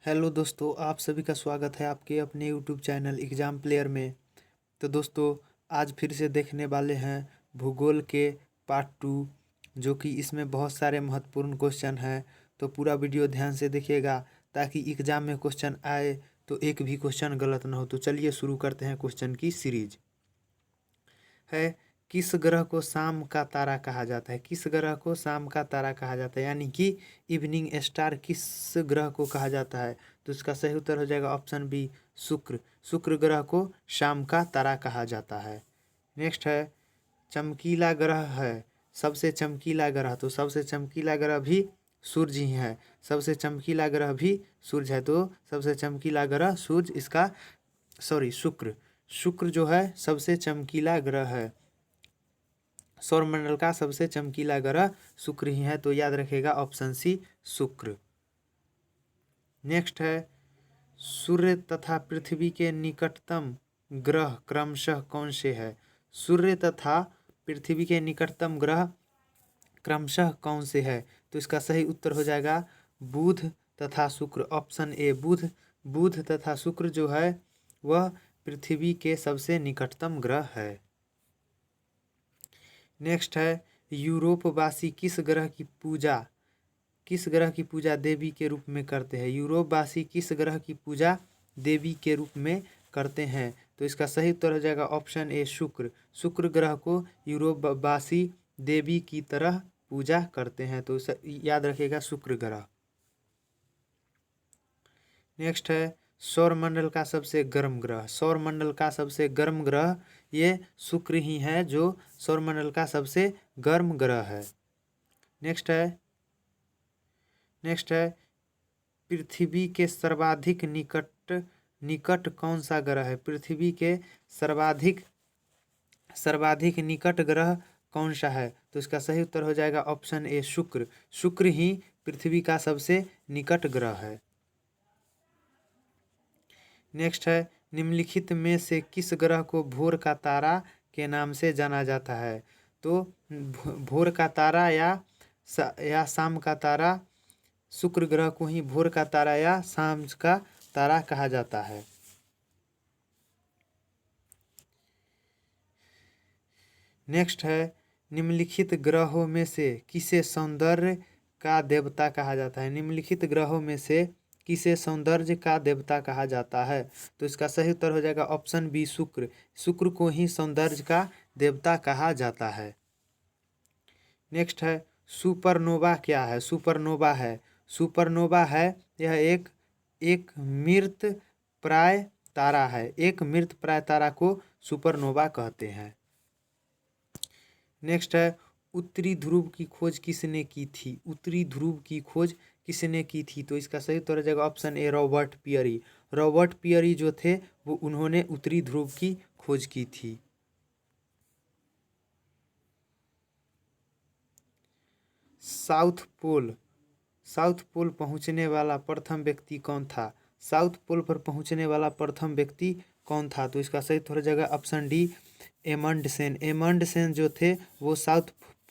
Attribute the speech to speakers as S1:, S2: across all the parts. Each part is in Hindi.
S1: हेलो दोस्तों, आप सभी का स्वागत है आपके अपने यूट्यूब चैनल एग्ज़ाम प्लेयर में। तो दोस्तों, आज फिर से देखने वाले हैं भूगोल के पार्ट 2, जो कि इसमें बहुत सारे महत्वपूर्ण क्वेश्चन हैं। तो पूरा वीडियो ध्यान से देखिएगा ताकि एग्ज़ाम में क्वेश्चन आए तो एक भी क्वेश्चन गलत ना हो। तो चलिए शुरू करते हैं क्वेश्चन की सीरीज। है, किस ग्रह को शाम का तारा कहा जाता है? किस ग्रह को शाम का तारा कहा जाता है, यानी कि इवनिंग स्टार किस ग्रह को कहा जाता है? तो इसका सही उत्तर हो जाएगा ऑप्शन बी, शुक्र। शुक्र ग्रह को शाम का तारा कहा जाता है। नेक्स्ट है, चमकीला ग्रह है, सबसे चमकीला ग्रह। तो सबसे चमकीला ग्रह भी सूर्य ही है। सबसे चमकीला ग्रह भी सूर्य है। तो सबसे चमकीला ग्रह सूर्य, इसका शुक्र। शुक्र जो है सबसे चमकीला ग्रह है। सौरमंडल का सबसे चमकीला ग्रह शुक्र ही है। तो याद रखिएगा ऑप्शन सी, शुक्र। नेक्स्ट है, सूर्य तथा पृथ्वी के निकटतम ग्रह क्रमशः कौन से है? सूर्य तथा पृथ्वी के निकटतम ग्रह क्रमशः कौन से है? तो इसका सही उत्तर हो जाएगा बुध तथा शुक्र। ऑप्शन ए, बुध। बुध तथा शुक्र जो है वह पृथ्वी के सबसे निकटतम ग्रह है। नेक्स्ट है, यूरोपवासी किस ग्रह की पूजा देवी के रूप में करते हैं? यूरोपवासी किस ग्रह की पूजा देवी के रूप में करते हैं? तो इसका सही उत्तर हो जाएगा ऑप्शन ए, शुक्र। शुक्र ग्रह को यूरोपवासी देवी की तरह पूजा करते हैं। तो याद रखिएगा शुक्र ग्रह। नेक्स्ट है, सौरमंडल का सबसे गर्म ग्रह। सौरमंडल का सबसे गर्म ग्रह ये शुक्र ही है, जो सौरमंडल का सबसे गर्म ग्रह है। नेक्स्ट है, पृथ्वी के सर्वाधिक निकट कौन सा ग्रह है? पृथ्वी के सर्वाधिक निकट ग्रह कौन सा है? तो इसका सही उत्तर हो जाएगा ऑप्शन ए, शुक्र। शुक्र ही पृथ्वी का सबसे निकट ग्रह है। नेक्स्ट है, निम्नलिखित में से किस ग्रह को भोर का तारा के नाम से जाना जाता है? तो भोर का तारा या शाम का तारा, शुक्र ग्रह को ही भोर का तारा या शाम का तारा कहा जाता है। नेक्स्ट है, निम्नलिखित ग्रहों में से किसे सौंदर्य का देवता कहा जाता है? निम्नलिखित ग्रहों में से किसे सौंदर्य का देवता कहा जाता है? तो इसका सही उत्तर हो जाएगा ऑप्शन बी, शुक्र। शुक्र को ही सौंदर्य का देवता कहा जाता है। नेक्स्ट है, सुपरनोवा क्या है? सुपरनोवा है यह एक मृत प्राय तारा है। एक मृत प्राय तारा को सुपरनोवा कहते हैं। नेक्स्ट है, उत्तरी ध्रुव की खोज किसने की थी? उत्तरी ध्रुव की खोज किसने की थी? तो इसका सही उत्तर हो जाएगा option A, Robert Peary. Robert Peary जो थे वो उन्होंने उत्तरी ध्रुव की खोज की थी। साउथ पोल पहुंचने वाला प्रथम व्यक्ति कौन था? साउथ पोल पर पहुंचने वाला प्रथम व्यक्ति कौन था? तो इसका सही उत्तर हो जाएगा ऑप्शन डी, एमंडसेन। एमंडसेन जो थे वो साउथ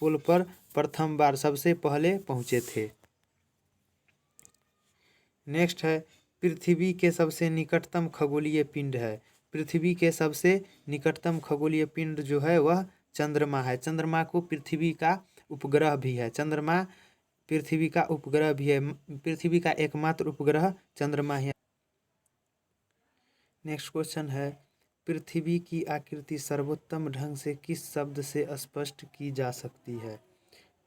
S1: पोल पर प्रथम बार सबसे पहले पहुंचे थे। नेक्स्ट है, पृथ्वी के सबसे निकटतम खगोलीय पिंड है। पृथ्वी के सबसे निकटतम खगोलीय पिंड जो है वह चंद्रमा है। चंद्रमा को पृथ्वी का उपग्रह भी है। चंद्रमा पृथ्वी का उपग्रह भी है। पृथ्वी का एकमात्र उपग्रह चंद्रमा है। नेक्स्ट क्वेश्चन है, पृथ्वी की आकृति सर्वोत्तम ढंग से किस शब्द से स्पष्ट की जा सकती है?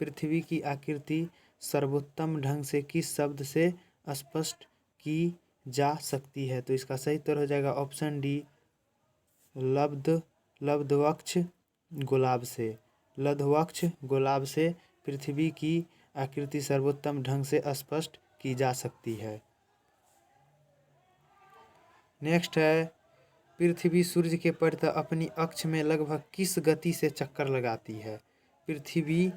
S1: पृथ्वी की आकृति सर्वोत्तम ढंग से किस शब्द से स्पष्ट की जा सकती है? तो इसका सही उत्तर हो जाएगा ऑप्शन डी, लब्धवक्ष गुलाब से। लब्धवक्ष गुलाब से पृथ्वी की आकृति सर्वोत्तम ढंग से स्पष्ट की जा सकती है। नेक्स्ट है, पृथ्वी सूर्य के परितः अपनी अक्ष में लगभग किस गति से चक्कर लगाती है? पृथ्वी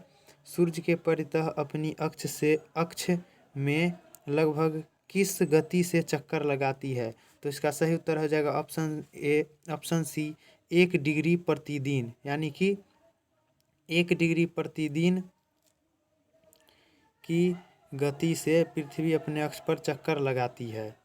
S1: सूर्य के परितः अपनी अक्ष में लगभग किस गति से चक्कर लगाती है? तो इसका सही उत्तर हो जाएगा ऑप्शन सी, 1 डिग्री प्रतिदिन, यानी कि 1 डिग्री प्रतिदिन की गति से पृथ्वी अपने अक्ष पर चक्कर लगाती है।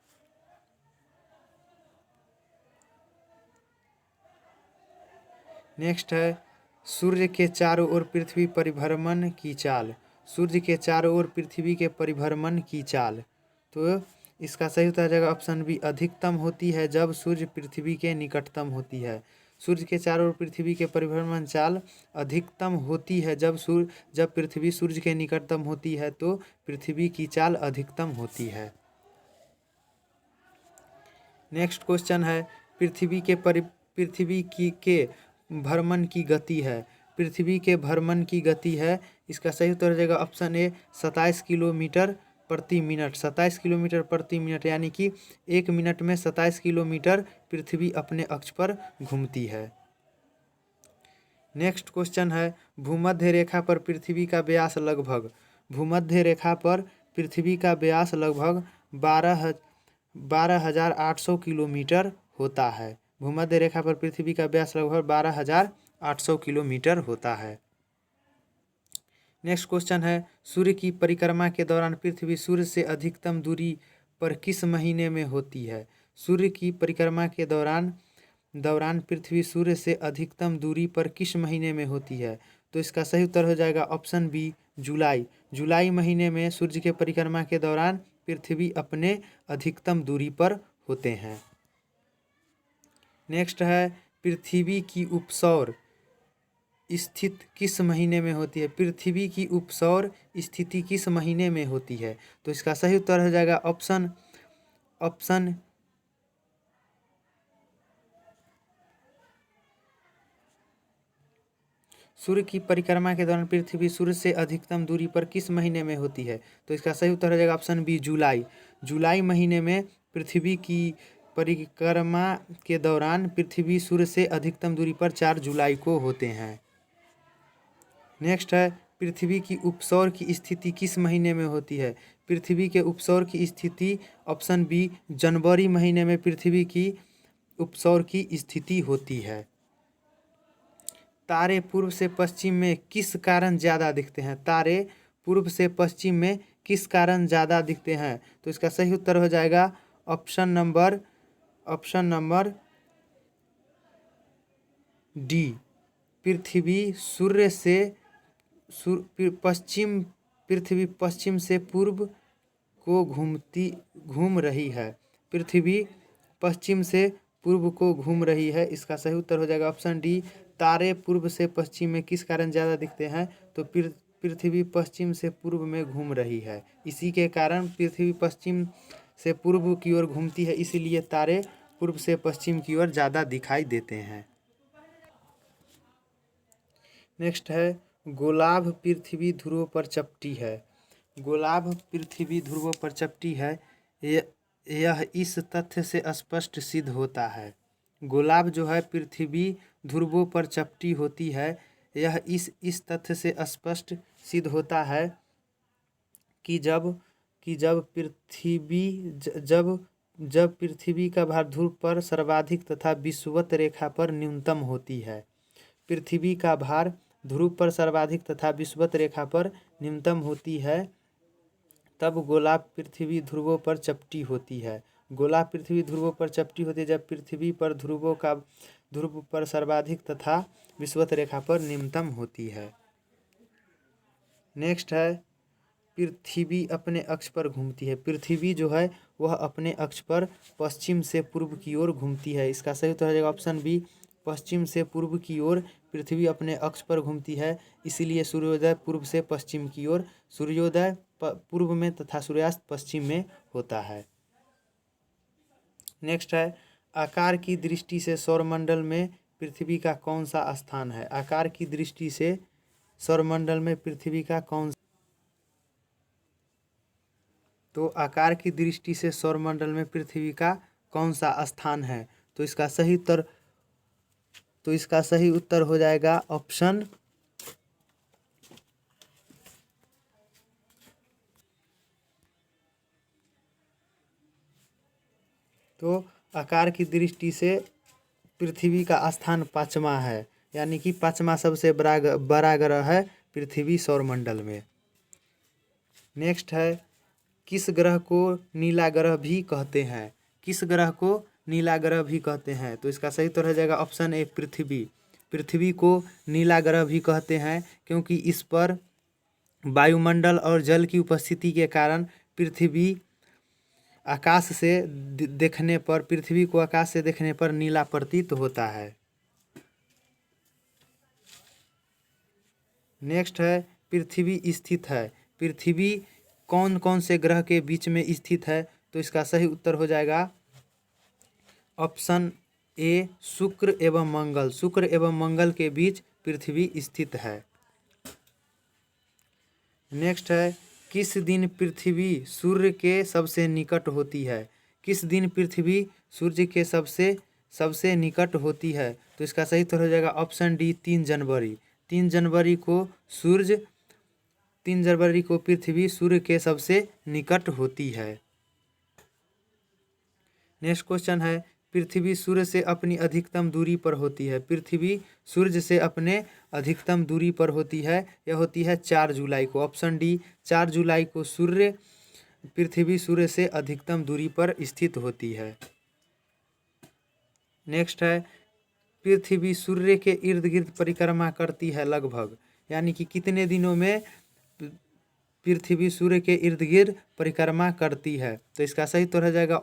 S1: नेक्स्ट है सूर्य के चारों ओर पृथ्वी परिभ्रमण की चाल। सूर्य के चारों ओर पृथ्वी के परिभ्रमण की चाल, तो इसका सही उत्तर हो जाएगा ऑप्शन बी, अधिकतम होती है जब सूर्य पृथ्वी के निकटतम होती है। सूर्य के चारों ओर पृथ्वी के परिभ्रमण चाल अधिकतम होती है जब पृथ्वी सूर्य के निकटतम होती है, तो पृथ्वी की चाल अधिकतम होती है। नेक्स्ट क्वेश्चन है पृथ्वी के भ्रमण की गति है। पृथ्वी के भ्रमण की गति है, इसका सही उत्तर हो जाएगा ऑप्शन ए, 27 किलोमीटर प्रति मिनट। 27 किलोमीटर प्रति मिनट, यानी कि 1 मिनट में 27 किलोमीटर पृथ्वी अपने अक्ष पर घूमती है। नेक्स्ट क्वेश्चन है भूमध्य रेखा पर पृथ्वी का व्यास लगभग। भूमध्य रेखा पर पृथ्वी का व्यास लगभग 12,800 किलोमीटर होता है। भूमध्य रेखा पर पृथ्वी का व्यास लगभग 12,800 किलोमीटर होता है। नेक्स्ट क्वेश्चन है सूर्य की परिक्रमा के दौरान पृथ्वी सूर्य से अधिकतम दूरी पर किस महीने में होती है। सूर्य की परिक्रमा के दौरान पृथ्वी सूर्य से अधिकतम दूरी पर किस महीने में होती है, तो इसका सही उत्तर हो जाएगा ऑप्शन बी, जुलाई। जुलाई महीने में सूर्य के परिक्रमा के दौरान पृथ्वी अपने अधिकतम दूरी पर होते हैं। नेक्स्ट है पृथ्वी की उपसौर स्थित किस महीने में होती है। पृथ्वी की उपसौर स्थिति किस महीने में होती है, तो इसका सही उत्तर हो जाएगा ऑप्शन सूर्य की परिक्रमा के दौरान पृथ्वी सूर्य से अधिकतम दूरी पर किस महीने में होती है, तो इसका सही उत्तर हो जाएगा ऑप्शन बी, जुलाई। जुलाई महीने में पृथ्वी की परिक्रमा के दौरान पृथ्वी सूर्य से अधिकतम दूरी पर 4 जुलाई को होते हैं। नेक्स्ट है पृथ्वी की उपसौर की स्थिति किस महीने में होती है। पृथ्वी के उपसौर की स्थिति ऑप्शन बी, जनवरी महीने में पृथ्वी की उपसौर की स्थिति होती है। तारे पूर्व से पश्चिम में किस कारण ज़्यादा दिखते हैं। तारे पूर्व से पश्चिम में किस कारण ज़्यादा दिखते हैं, तो इसका सही उत्तर हो जाएगा ऑप्शन नंबर डी, पृथ्वी पश्चिम से पूर्व को घूम रही है। पृथ्वी पश्चिम से पूर्व को घूम रही है, इसका सही उत्तर हो जाएगा ऑप्शन डी, तारे पूर्व से पश्चिम में किस कारण ज़्यादा दिखते हैं, तो पृथ्वी पश्चिम से पूर्व में घूम रही है। इसी के कारण पृथ्वी पश्चिम से पूर्व की ओर घूमती है, इसीलिए तारे पूर्व से पश्चिम की ओर ज़्यादा दिखाई देते हैं। नेक्स्ट है गोलाभ पृथ्वी ध्रुव पर चपटी है। गोलाभ पृथ्वी ध्रुवों पर चपटी है, यह इस तथ्य से स्पष्ट सिद्ध होता है। गोलाभ जो है पृथ्वी ध्रुवों पर चपटी होती है, यह इस तथ्य से स्पष्ट सिद्ध होता है कि जब पृथ्वी का भार ध्रुव पर सर्वाधिक तथा विषुवत रेखा पर न्यूनतम होती है। पृथ्वी का भार ध्रुव पर सर्वाधिक तथा विषुवत रेखा पर न्यूनतम होती है, तब गोलाभ पृथ्वी ध्रुवों पर चपटी होती है। गोलाभ पृथ्वी ध्रुवों पर चपटी होती है जब पृथ्वी पर ध्रुव पर सर्वाधिक तथा विषुवत रेखा पर न्यूनतम होती है। नेक्स्ट है पृथ्वी अपने अक्ष पर घूमती है। पृथ्वी जो है वह अपने अक्ष पर पश्चिम से पूर्व की ओर घूमती है, इसका सही उत्तर हो जाएगा ऑप्शन बी, पश्चिम से पूर्व की ओर पृथ्वी अपने अक्ष पर घूमती है, इसीलिए सूर्योदय पूर्व से पश्चिम की ओर, सूर्योदय पूर्व में तथा सूर्यास्त पश्चिम में होता है। नेक्स्ट है आकार की दृष्टि से सौरमंडल में पृथ्वी का कौन सा स्थान है। आकार की दृष्टि से सौरमंडल में पृथ्वी का आकार की दृष्टि से सौरमंडल में पृथ्वी का कौन सा स्थान है, तो इसका सही उत्तर हो जाएगा ऑप्शन तो आकार की दृष्टि से पृथ्वी का स्थान 5वां है, यानी कि 5वां सबसे बड़ा ग्रह है पृथ्वी सौरमंडल में। नेक्स्ट है किस ग्रह को नीला ग्रह भी कहते हैं। किस ग्रह को नीला ग्रह भी कहते हैं, तो इसका सही उत्तर हो जाएगा ऑप्शन ए, पृथ्वी। पृथ्वी को नीला ग्रह भी कहते हैं, क्योंकि इस पर वायुमंडल और जल की उपस्थिति के कारण पृथ्वी आकाश से देखने पर पृथ्वी को आकाश से देखने पर नीला प्रतीत होता है। नेक्स्ट है पृथ्वी स्थित है। पृथ्वी कौन कौन से ग्रह के बीच में स्थित है? तो इसका सही उत्तर हो जाएगा ऑप्शन ए, शुक्र एवं मंगल। शुक्र एवं मंगल के बीच पृथ्वी स्थित है। नेक्स्ट है किस दिन पृथ्वी सूर्य के सबसे निकट होती है? किस दिन पृथ्वी सूर्य के सबसे निकट होती है? तो इसका सही उत्तर हो जाएगा ऑप्शन डी, 3 जनवरी। 3 जनवरी को पृथ्वी सूर्य के सबसे निकट होती है। नेक्स्ट क्वेश्चन है पृथ्वी सूर्य से अपनी अधिकतम दूरी पर होती है। पृथ्वी सूर्य से अपने अधिकतम दूरी पर होती है, यह होती है 4 जुलाई को। ऑप्शन डी, 4 जुलाई को पृथ्वी सूर्य से अधिकतम दूरी पर स्थित होती है। नेक्स्ट है पृथ्वी सूर्य के इर्द गिर्द परिक्रमा करती है लगभग, यानी कि कितने दिनों में पृथ्वी सूर्य के इर्द गिर्द परिक्रमा करती है? तो इसका सही उत्तर हो जाएगा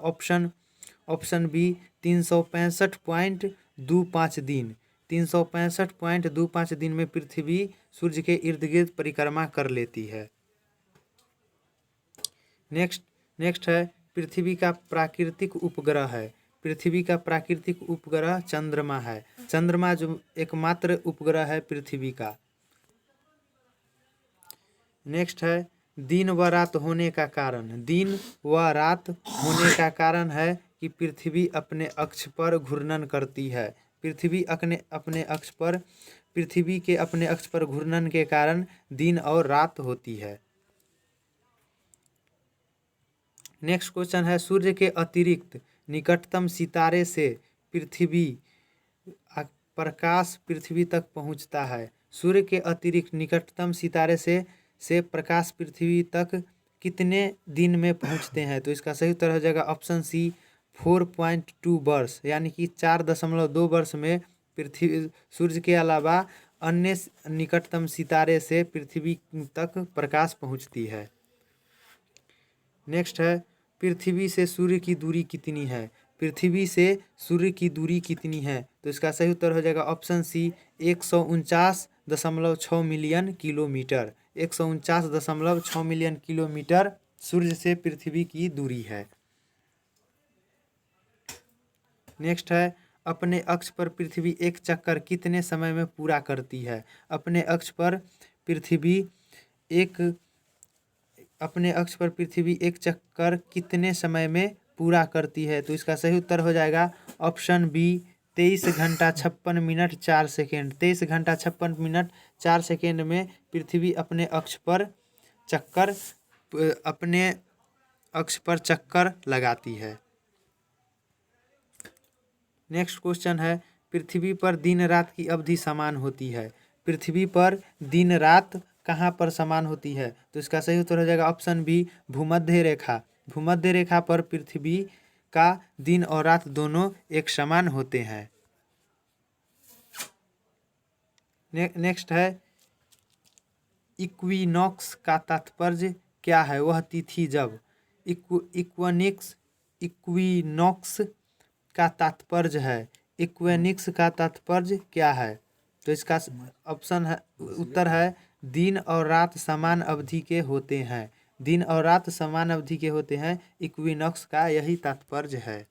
S1: ऑप्शन बी, 365.25 दिन। 365.25 दिन में पृथ्वी सूर्य के इर्द गिर्द परिक्रमा कर लेती है। नेक्स्ट है पृथ्वी का प्राकृतिक उपग्रह है। पृथ्वी का प्राकृतिक उपग्रह चंद्रमा है। चंद्रमा जो एकमात्र उपग्रह है पृथ्वी का। नेक्स्ट है दिन व रात होने का कारण। दिन व रात होने का कारण है कि पृथ्वी अपने अक्ष पर घूर्णन करती है। पृथ्वी के अपने अक्ष पर घूर्णन के कारण दिन और रात होती है। नेक्स्ट क्वेश्चन है सूर्य के अतिरिक्त निकटतम सितारे से प्रकाश पृथ्वी तक पहुंचता है। सूर्य के अतिरिक्त निकटतम सितारे से प्रकाश पृथ्वी तक कितने दिन में पहुंचते हैं? तो इसका सही उत्तर हो जाएगा ऑप्शन सी, 4.2 वर्ष, यानी कि 4.2 वर्ष में पृथ्वी सूर्य के अलावा अन्य निकटतम सितारे से पृथ्वी तक प्रकाश पहुंचती है। नेक्स्ट है पृथ्वी से सूर्य की दूरी कितनी है? पृथ्वी से सूर्य की दूरी कितनी है? तो इसका सही उत्तर हो जाएगा option C, 149.6 million kilometre. 149.6 million kilometre सूर्य से पृथ्वी की दूरी है। नेक्स्ट है अपने अक्ष पर पृथ्वी एक चक्कर कितने समय में पूरा करती है? अपने अक्ष पर पृथ्वी एक चक्कर कितने समय में पूरा करती है? तो इसका सही उत्तर हो जाएगा ऑप्शन बी, 23 घंटा 56 मिनट 4 सेकेंड। 23 घंटा 56 मिनट 4 सेकेंड में पृथ्वी अपने अक्ष पर चक्कर लगाती है। नेक्स्ट क्वेश्चन है पृथ्वी पर दिन रात की अवधि समान होती है। पृथ्वी पर दिन रात कहाँ पर समान होती है? तो इसका सही उत्तर हो जाएगा ऑप्शन बी, भूमध्य रेखा। भूमध्य रेखा पर पृथ्वी का दिन और रात दोनों एक समान होते हैं। नेक्स्ट है इक्विनॉक्स का तात्पर्य क्या है? वह तिथि जब। इक्विनॉक्स का तात्पर्य है। इक्विनॉक्स का तात्पर्य क्या है? तो इसका उत्तर है दिन और रात समान अवधि के होते हैं। दिन और रात समान अवधि के होते हैं, इक्विनॉक्स का यही तात्पर्य है।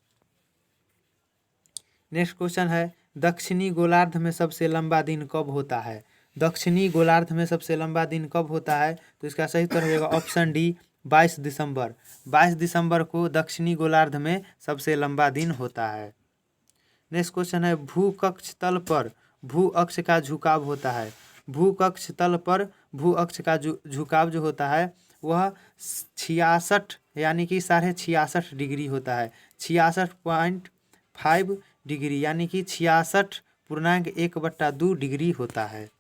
S1: नेक्स्ट क्वेश्चन है दक्षिणी गोलार्ध में सबसे लंबा दिन कब होता है? दक्षिणी गोलार्ध में सबसे लंबा दिन कब होता है? तो इसका सही उत्तर होगा ऑप्शन डी, 22 दिसंबर। 22 दिसंबर को दक्षिणी गोलार्ध में सबसे लंबा दिन होता है। नेक्स्ट क्वेश्चन है भूकक्ष तल पर भू अक्ष का झुकाव होता है। भूकक्ष तल पर भू अक्ष का झुकाव जो होता है वह 66 यानी कि 66.5 डिग्री होता है। 66.5 डिग्री यानी कि 66.1/2 डिग्री होता है।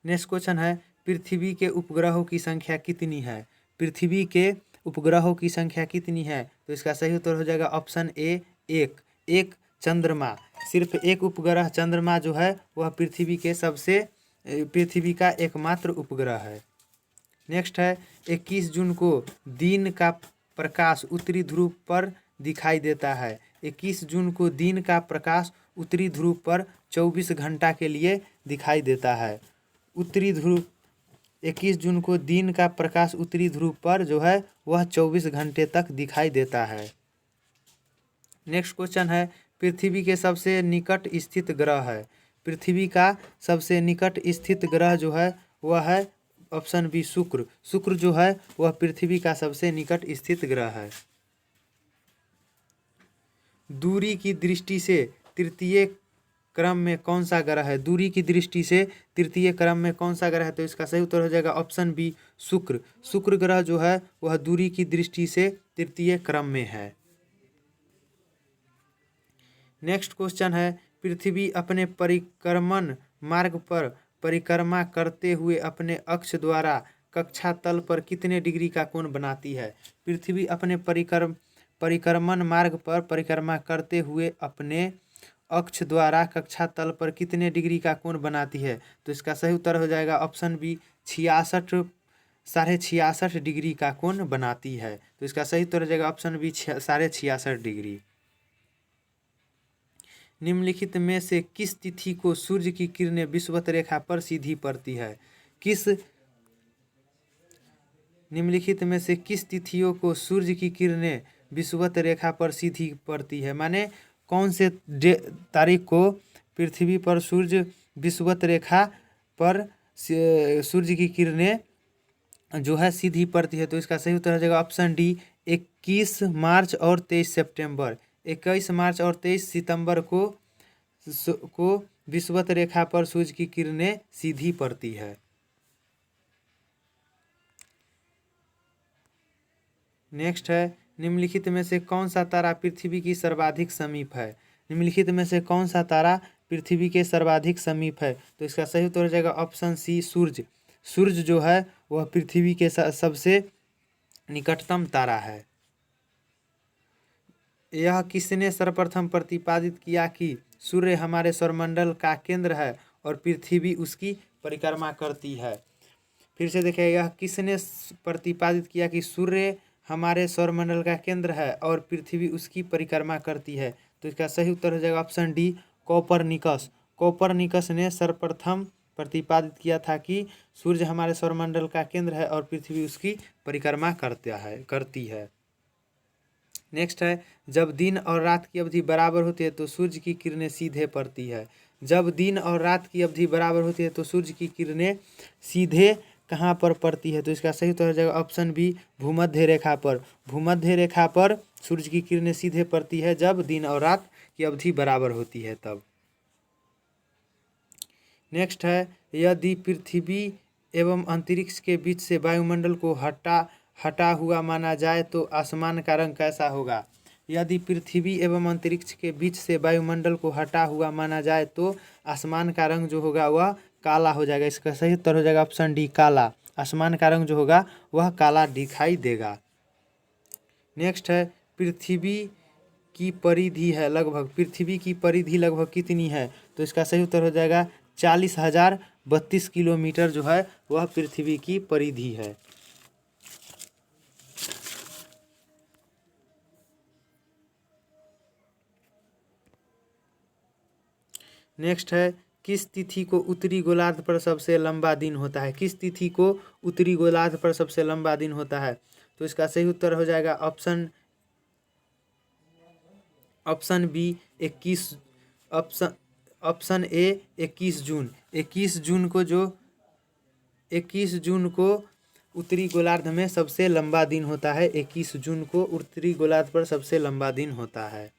S1: नेक्स्ट क्वेश्चन है पृथ्वी के उपग्रहों की संख्या कितनी है? पृथ्वी के उपग्रहों की संख्या कितनी है? तो इसका सही उत्तर हो जाएगा ऑप्शन ए, 1 चंद्रमा, सिर्फ एक उपग्रह चंद्रमा जो है वह पृथ्वी का एकमात्र उपग्रह है। नेक्स्ट है 21 जून को दिन का प्रकाश उत्तरी ध्रुव पर दिखाई देता है। 21 जून को दिन का प्रकाश उत्तरी ध्रुव पर 24 घंटा के लिए दिखाई देता है। उत्तरी ध्रुव 21 जून को दिन का प्रकाश उत्तरी ध्रुव पर जो है वह 24 घंटे तक दिखाई देता है। नेक्स्ट क्वेश्चन है पृथ्वी के सबसे निकट स्थित ग्रह है। पृथ्वी का सबसे निकट स्थित ग्रह जो है वह है ऑप्शन बी शुक्र। शुक्र जो है वह पृथ्वी का सबसे निकट स्थित ग्रह है। दूरी की दृष्टि से तृतीय क्रम में कौन सा ग्रह है? दूरी की दृष्टि से तृतीय क्रम में कौन सा ग्रह है? तो इसका सही उत्तर हो जाएगा ऑप्शन बी शुक्र। शुक्र ग्रह जो है वह दूरी की दृष्टि से तृतीय क्रम में है। नेक्स्ट क्वेश्चन है पृथ्वी अपने परिक्रमण मार्ग पर परिक्रमा करते हुए अपने अक्ष द्वारा कक्षा तल पर कितने डिग्री का कोण बनाती है? पृथ्वी अपने परिक्रमण मार्ग पर परिक्रमा करते हुए अपने अक्ष द्वारा कक्षा तल पर कितने डिग्री का कोण बनाती है? तो इसका सही उत्तर हो जाएगा ऑप्शन बी 66.5 डिग्री का कोण बनाती है। तो इसका सही उत्तर हो जाएगा ऑप्शन बी 66.5 डिग्री। निम्नलिखित में से किस तिथि को सूर्य की किरणें विषुवत रेखा पर सीधी पड़ती है? निम्नलिखित में से किस तिथियों को सूर्य की किरणें विषुवत रेखा पर सीधी पड़ती है? माने कौन से तारीख को पृथ्वी पर सूर्य विषुवत रेखा पर सूर्य की किरणें जो है सीधी पड़ती है? तो इसका सही उत्तर हो जाएगा ऑप्शन डी 21 मार्च और 23 सितंबर। 21 मार्च और 23 सितंबर को विषुवत रेखा पर सूर्य की किरणें सीधी पड़ती है। नेक्स्ट है निम्नलिखित में से कौन सा तारा पृथ्वी की सर्वाधिक समीप है? निम्नलिखित में से कौन सा तारा पृथ्वी के सर्वाधिक समीप है? तो इसका सही उत्तर हो जाएगा ऑप्शन सी सूर्य। सूर्य जो है वह पृथ्वी के सबसे निकटतम तारा है। यह किसने सर्वप्रथम प्रतिपादित किया कि सूर्य हमारे सौरमंडल का केंद्र है और पृथ्वी उसकी परिक्रमा करती है? फिर से देखिए, यह किसने प्रतिपादित किया कि सूर्य हमारे सौरमंडल का केंद्र है और पृथ्वी उसकी परिक्रमा करती है? तो इसका सही उत्तर हो जाएगा ऑप्शन डी कोपरनिकस। कोपरनिकस ने सर्वप्रथम प्रतिपादित किया था कि सूर्य हमारे सौरमंडल का केंद्र है और पृथ्वी उसकी परिक्रमा करती है। नेक्स्ट है जब दिन और रात की अवधि बराबर होती है तो सूर्य की किरणें सीधे पड़ती है। जब दिन और रात की अवधि बराबर होती है तो सूर्य की किरणें सीधे कहाँ पर पड़ती है? तो इसका सही उत्तर हो जाएगा ऑप्शन बी भूमध्य रेखा पर। भूमध्य रेखा पर सूर्य की किरणें सीधे पड़ती है जब दिन और रात की अवधि बराबर होती है तब। नेक्स्ट है यदि पृथ्वी एवं अंतरिक्ष के बीच से वायुमंडल को हटा हुआ माना जाए तो आसमान का रंग कैसा होगा? यदि पृथ्वी एवं अंतरिक्ष के बीच से वायुमंडल को हटा हुआ माना जाए तो आसमान का रंग जो होगा वह काला हो जाएगा। इसका सही उत्तर हो जाएगा ऑप्शन डी काला। आसमान का रंग जो होगा वह काला दिखाई देगा। नेक्स्ट है पृथ्वी की परिधि लगभग कितनी है? तो इसका सही उत्तर हो जाएगा 40,032 किलोमीटर जो है वह पृथ्वी की परिधि है। नेक्स्ट है किस तिथि को उत्तरी गोलार्ध पर सबसे लंबा दिन होता है? किस तिथि को उत्तरी गोलार्ध पर सबसे लंबा दिन होता है? तो इसका सही उत्तर हो जाएगा ऑप्शन बी 21 ऑप्शन ए 21 जून। 21 जून को उत्तरी गोलार्ध में सबसे लंबा दिन होता है। 21 जून को उत्तरी गोलार्ध पर सबसे लंबा दिन होता है।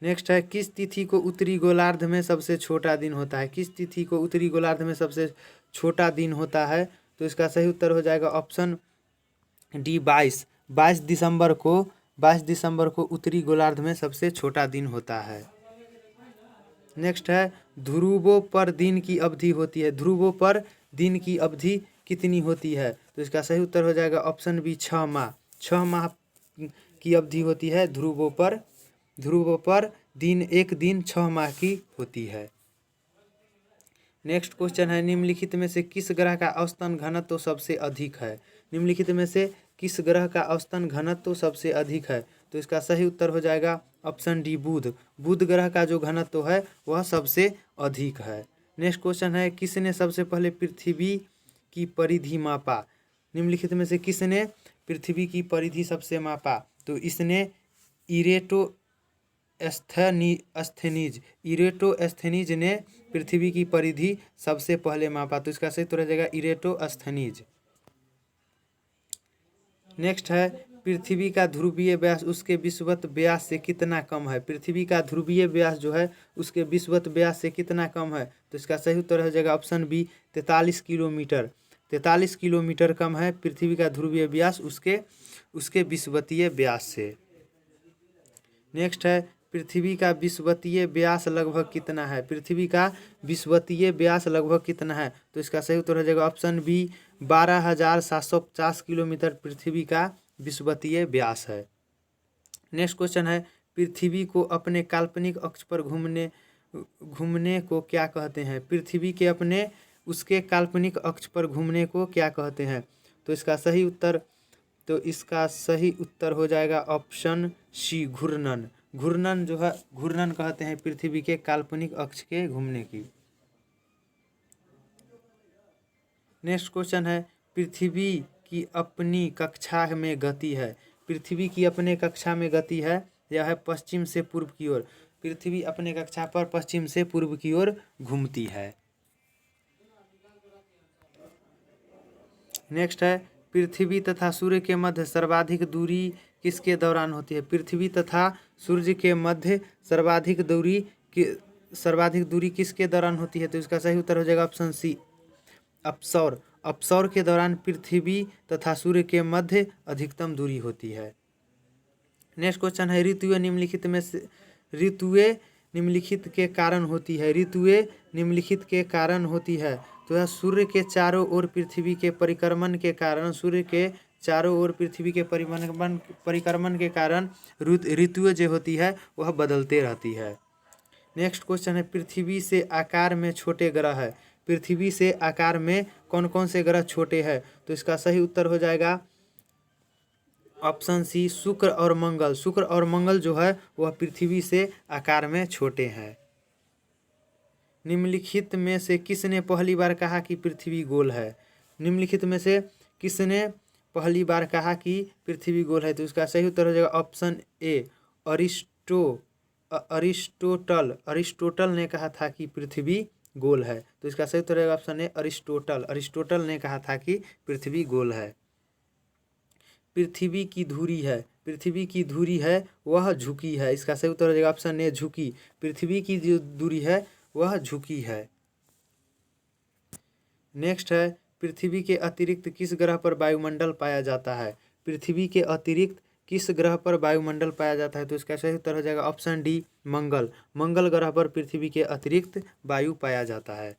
S1: नेक्स्ट है किस तिथि को उत्तरी गोलार्ध में सबसे छोटा दिन होता है? किस तिथि को उत्तरी गोलार्ध में सबसे छोटा दिन होता है? तो इसका सही उत्तर हो जाएगा ऑप्शन डी 22 दिसंबर को उत्तरी गोलार्ध में सबसे छोटा दिन होता है। नेक्स्ट है ध्रुवों पर दिन की अवधि होती है। ध्रुवों पर दिन की अवधि कितनी होती है? तो इसका सही उत्तर हो जाएगा ऑप्शन बी 6 माह। 6 माह की अवधि होती है ध्रुवों पर ध्रुव पर एक दिन 6 माह की होती है। नेक्स्ट क्वेश्चन है, निम्नलिखित में से किस ग्रह का औसतन घनत्व सबसे अधिक है? निम्नलिखित में से किस ग्रह का औसतन घनत्व सबसे अधिक है? तो इसका सही उत्तर हो जाएगा ऑप्शन डी, बुध। बुध ग्रह का जो घनत्व है वह सबसे अधिक है। नेक्स्ट क्वेश्चन है, किसने सबसे पहले पृथ्वी की परिधि मापा? निम्नलिखित में से किसने पृथ्वी की परिधि सबसे मापा? तो इसने इरेटोस्थेनीज ने पृथ्वी की परिधि सबसे पहले मापा। तो इसका सही उत्तर हो जाएगा इरेटोस्थेनीज। नेक्स्ट है, पृथ्वी का ध्रुवीय व्यास उसके विषुवत व्यास से कितना कम है? पृथ्वी का ध्रुवीय व्यास जो है उसके विषुवत व्यास से कितना कम है? तो इसका सही उत्तर हो जाएगा ऑप्शन बी, 43 किलोमीटर। 43 किलोमीटर कम है पृथ्वी का ध्रुवीय व्यास उसके विषुवतीय व्यास से। नेक्स्ट है, पृथ्वी का विषुवतीय व्यास लगभग कितना है? पृथ्वी का विषुवतीय व्यास लगभग कितना है? तो इसका सही उत्तर हो जाएगा ऑप्शन बी, 12,750 किलोमीटर पृथ्वी का विषुवतीय व्यास है। नेक्स्ट क्वेश्चन है, पृथ्वी को अपने काल्पनिक अक्ष पर घूमने को क्या कहते हैं? पृथ्वी के अपने उसके काल्पनिक अक्ष पर घूमने को क्या कहते हैं? तो इसका सही उत्तर हो जाएगा ऑप्शन सी, घूर्णन। घूर्णन जो है, घूर्णन कहते हैं पृथ्वी के काल्पनिक अक्ष के घूमने की। नेक्स्ट क्वेश्चन है, पृथ्वी की अपनी कक्षा में गति है। पृथ्वी की अपने कक्षा में गति है, यह है पश्चिम से पूर्व की ओर। पृथ्वी अपने कक्षा पर पश्चिम से पूर्व की ओर घूमती है। नेक्स्ट है, पृथ्वी तथा सूर्य के मध्य सर्वाधिक दूरी किसके दौरान होती है? पृथ्वी तथा सूर्य के मध्य सर्वाधिक दूरी किसके दौरान होती है? तो इसका सही उत्तर हो जाएगा ऑप्शन सी, अपसौर। अपसौर के दौरान पृथ्वी तथा सूर्य के मध्य अधिकतम दूरी होती है। नेक्स्ट क्वेश्चन है, ऋतुएं निम्नलिखित के कारण होती है। ऋतुएं निम्नलिखित के कारण होती है। तो यह सूर्य के चारों ओर पृथ्वी के परिक्रमण के कारण, सूर्य के चारों ओर पृथ्वी के परिक्रमण के कारण ऋतुएं जो होती है वह बदलते रहती है। नेक्स्ट क्वेश्चन है, पृथ्वी से आकार में छोटे ग्रह है। पृथ्वी से आकार में कौन कौन से ग्रह छोटे हैं? तो इसका सही उत्तर हो जाएगा ऑप्शन सी, शुक्र और मंगल। शुक्र और मंगल जो है वह पृथ्वी से आकार में छोटे हैं। निम्नलिखित में से किसने पहली बार कहा कि पृथ्वी गोल है? निम्नलिखित में से किसने पहली बार कहा कि पृथ्वी गोल है? तो इसका सही उत्तर हो जाएगा ऑप्शन ए, अरिस्टोटल ने कहा था कि पृथ्वी गोल है। तो इसका सही उत्तर है ऑप्शन ए, अरिस्टोटल ने कहा था कि पृथ्वी गोल है। पृथ्वी की धुरी है वह झुकी है। इसका सही उत्तर हो जाएगा ऑप्शन ए, झुकी। पृथ्वी की जो दूरी है वह झुकी है। नेक्स्ट है, पृथ्वी के अतिरिक्त किस ग्रह पर वायुमंडल पाया जाता है? पृथ्वी के अतिरिक्त किस ग्रह पर वायुमंडल पाया जाता है? तो इसका सही उत्तर हो जाएगा ऑप्शन डी, मंगल। मंगल ग्रह पर पृथ्वी के अतिरिक्त वायु पाया जाता है।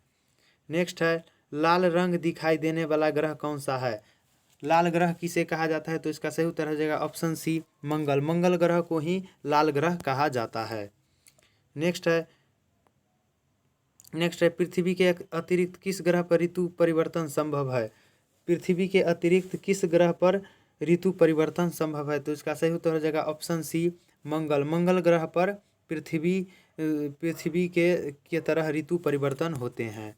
S1: नेक्स्ट है, लाल रंग दिखाई देने वाला ग्रह कौन सा है? लाल ग्रह किसे कहा जाता है? तो इसका सही उत्तर हो जाएगा ऑप्शन सी, मंगल। मंगल ग्रह को ही लाल ग्रह कहा जाता है। नेक्स्ट है, पृथ्वी के अतिरिक्त किस ग्रह पर ऋतु परिवर्तन संभव है? पृथ्वी के अतिरिक्त किस ग्रह पर ऋतु परिवर्तन संभव है? तो इसका सही उत्तर हो जाएगा ऑप्शन सी, मंगल। मंगल ग्रह पर पृथ्वी के तरह ऋतु परिवर्तन होते हैं।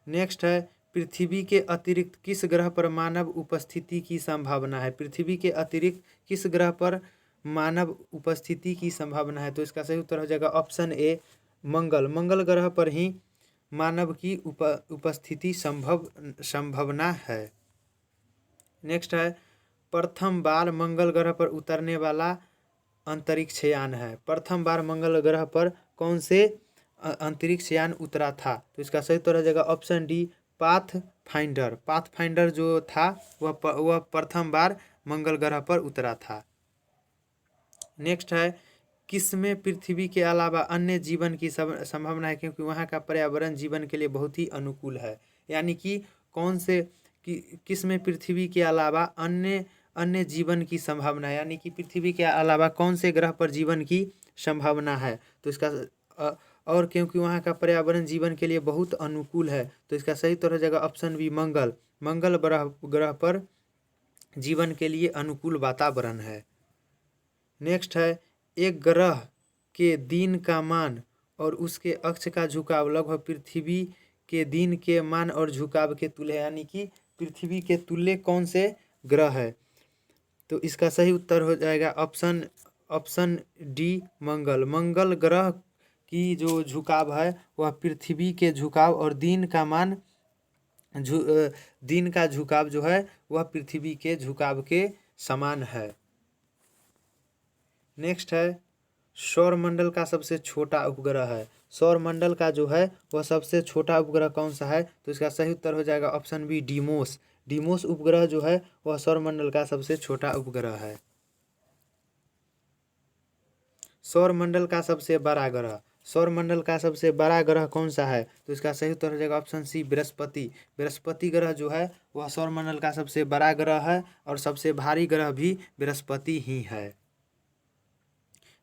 S1: नेक्स्ट है, पृथ्वी के अतिरिक्त किस ग्रह पर मानव उपस्थिति की संभावना है? पृथ्वी के अतिरिक्त किस ग्रह पर मानव उपस्थिति की संभावना है? तो इसका सही उत्तर हो जाएगा ऑप्शन ए, मंगल। मंगल ग्रह पर ही मानव की उपस्थिति संभावना है। नेक्स्ट है, प्रथम बार मंगल ग्रह पर उतरने वाला अंतरिक्ष यान है। प्रथम बार मंगल ग्रह पर कौन से अंतरिक्ष यान उतरा था? तो इसका सही उत्तर हो जाएगा ऑप्शन डी, पाथफाइंडर। पाथफाइंडर जो था वह प्रथम बार मंगल ग्रह पर उतरा था। नेक्स्ट है, किसमें पृथ्वी के अलावा अन्य जीवन की संभावना है? क्योंकि वहाँ का पर्यावरण जीवन के लिए बहुत ही अनुकूल है। यानी कि किसमें पृथ्वी के अलावा अन्य जीवन की संभावना, यानी कि पृथ्वी के अलावा कौन से ग्रह पर जीवन की संभावना है। तो इसका और क्योंकि वहाँ का पर्यावरण जीवन के लिए बहुत अनुकूल है, तो इसका सही उत्तर हो जाएगा ऑप्शन बी मंगल। मंगल ग्रह पर जीवन के लिए अनुकूल वातावरण है। नेक्स्ट है, एक ग्रह के दिन का मान और उसके अक्ष का झुकाव लगभग पृथ्वी के दिन के मान और झुकाव के तुल्य है, यानी कि पृथ्वी के तुल्य कौन से ग्रह है। तो इसका सही उत्तर हो जाएगा ऑप्शन डी मंगल। मंगल ग्रह की जो झुकाव है वह पृथ्वी के झुकाव और दिन का झुकाव जो है वह पृथ्वी के झुकाव के समान है। नेक्स्ट है, सौरमंडल का सबसे छोटा उपग्रह है। सौरमंडल का जो है वह सबसे छोटा उपग्रह कौन सा है। तो इसका सही उत्तर हो जाएगा ऑप्शन बी डीमोस। डीमोस उपग्रह जो है वह सौरमंडल का सबसे छोटा उपग्रह है। सौरमंडल का सबसे बड़ा ग्रह, सौरमंडल का सबसे बड़ा ग्रह कौन सा है। तो इसका सही उत्तर हो जाएगा ऑप्शन सी बृहस्पति। बृहस्पति ग्रह जो है वह सौरमंडल का सबसे बड़ा ग्रह है और सबसे भारी ग्रह भी बृहस्पति ही है।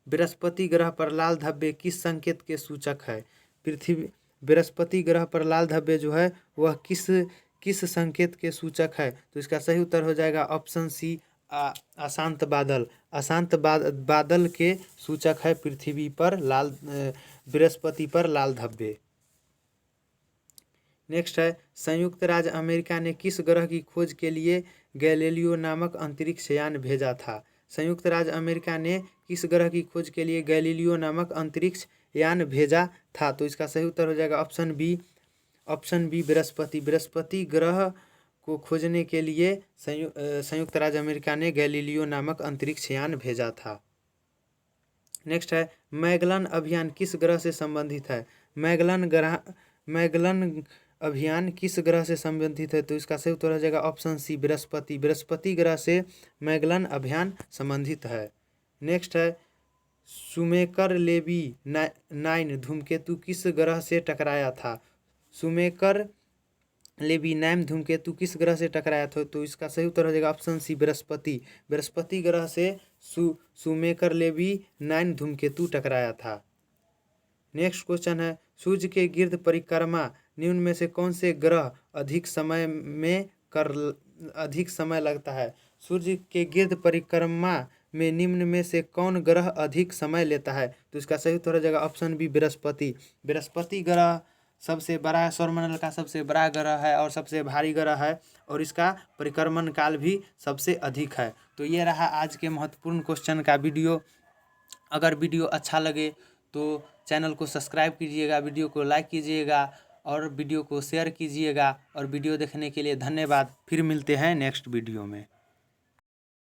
S1: बृहस्पति ग्रह पर लाल धब्बे किस संकेत के सूचक है। बृहस्पति ग्रह पर लाल धब्बे जो है वह किस संकेत के सूचक है। तो इसका सही उत्तर हो जाएगा ऑप्शन सी अशांत बादल। अशांत बादल के सूचक है पृथ्वी पर बृहस्पति पर लाल धब्बे। नेक्स्ट है, संयुक्त राज्य अमेरिका ने किस ग्रह की खोज के लिए गैलीलियो नामक अंतरिक्ष यान भेजा था। संयुक्त राज्य अमेरिका ने किस ग्रह की खोज के लिए गैलीलियो नामक अंतरिक्ष यान भेजा था। तो इसका सही उत्तर हो जाएगा ऑप्शन बी बृहस्पति। बृहस्पति ग्रह को खोजने के लिए संयुक्त राज्य अमेरिका ने गैलीलियो नामक अंतरिक्ष यान भेजा था। नेक्स्ट है, मैगलन अभियान किस ग्रह से संबंधित है। मैगलन अभियान किस ग्रह से संबंधित है। तो इसका सही उत्तर हो जाएगा ऑप्शन सी बृहस्पति। बृहस्पति ग्रह से मैगलन अभियान संबंधित है। नेक्स्ट है, शुमेकर लेवी 9 धूमकेतु किस ग्रह से टकराया था। शुमेकर लेवी 9 धूमकेतु किस ग्रह से टकराया था। तो इसका सही उत्तर हो जाएगा ऑप्शन सी बृहस्पति। बृहस्पति ग्रह से शुमेकर लेवी 9 धूमकेतु टकराया था। नेक्स्ट क्वेश्चन है, सूर्य के गिर्द परिक्रमा निम्न में से कौन से ग्रह अधिक समय लगता है। सूर्य के गिर्द परिक्रमा में निम्न में से कौन ग्रह अधिक समय लेता है। तो इसका सही उत्तर हो जाएगा ऑप्शन बी बृहस्पति। बृहस्पति ग्रह सबसे बड़ा सौरमंडल का सबसे बड़ा ग्रह है और सबसे भारी ग्रह है और इसका परिक्रमण काल भी सबसे अधिक है। तो ये रहा आज के महत्वपूर्ण क्वेश्चन का वीडियो। अगर वीडियो अच्छा लगे तो चैनल को सब्सक्राइब कीजिएगा, वीडियो को लाइक कीजिएगा और वीडियो को शेयर कीजिएगा। और वीडियो देखने के लिए धन्यवाद। फिर मिलते हैं नेक्स्ट वीडियो में।